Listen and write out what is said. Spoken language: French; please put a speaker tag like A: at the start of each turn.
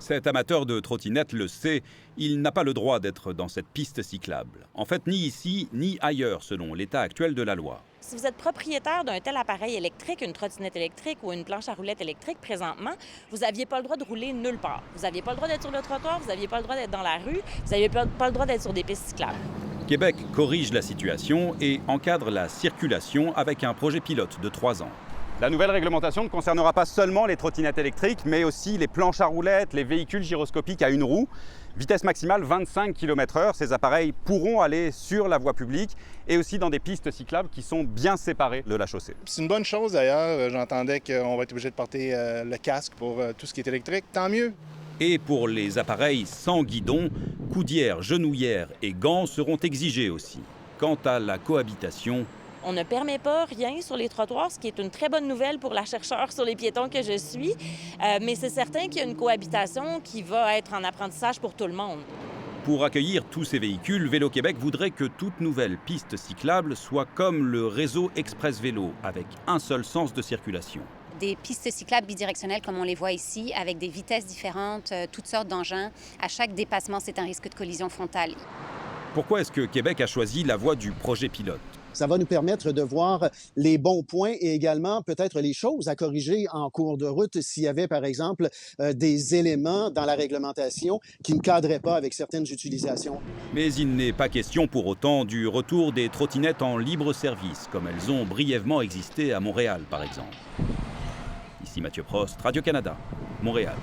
A: Cet amateur de trottinette le sait, il n'a pas le droit d'être dans cette piste cyclable. En fait, ni ici, ni ailleurs, selon l'état actuel de la loi.
B: Si vous êtes propriétaire d'un tel appareil électrique, une trottinette électrique ou une planche à roulettes électrique présentement, vous n'aviez pas le droit de rouler nulle part. Vous n'aviez pas le droit d'être sur le trottoir, vous n'aviez pas le droit d'être dans la rue, vous n'aviez pas le droit d'être sur des pistes cyclables.
A: Québec corrige la situation et encadre la circulation avec un projet pilote de 3 ans.
C: La nouvelle réglementation ne concernera pas seulement les trottinettes électriques, mais aussi les planches à roulettes, les véhicules gyroscopiques à une roue. Vitesse maximale 25 km/h, ces appareils pourront aller sur la voie publique et aussi dans des pistes cyclables qui sont bien séparées de la chaussée.
D: C'est une bonne chose d'ailleurs, j'entendais qu'on va être obligé de porter le casque pour tout ce qui est électrique, tant mieux.
A: Et pour les appareils sans guidon, coudières, genouillères et gants seront exigés aussi. Quant à la cohabitation,
B: on ne permet pas rien sur les trottoirs, ce qui est une très bonne nouvelle pour la chercheure sur les piétons que je suis. Mais c'est certain qu'il y a une cohabitation qui va être en apprentissage pour tout le monde.
A: Pour accueillir tous ces véhicules, Vélo-Québec voudrait que toute nouvelle piste cyclable soit comme le réseau Express Vélo, avec un seul sens de circulation.
E: Des pistes cyclables bidirectionnelles comme on les voit ici, avec des vitesses différentes, toutes sortes d'engins. À chaque dépassement, c'est un risque de collision frontale.
A: Pourquoi est-ce que Québec a choisi la voie du projet pilote?
F: Ça va nous permettre de voir les bons points et également peut-être les choses à corriger en cours de route s'il y avait, par exemple, des éléments dans la réglementation qui ne cadraient pas avec certaines utilisations.
A: Mais il n'est pas question pour autant du retour des trottinettes en libre service, comme elles ont brièvement existé à Montréal, par exemple. Ici Mathieu Prost, Radio-Canada, Montréal.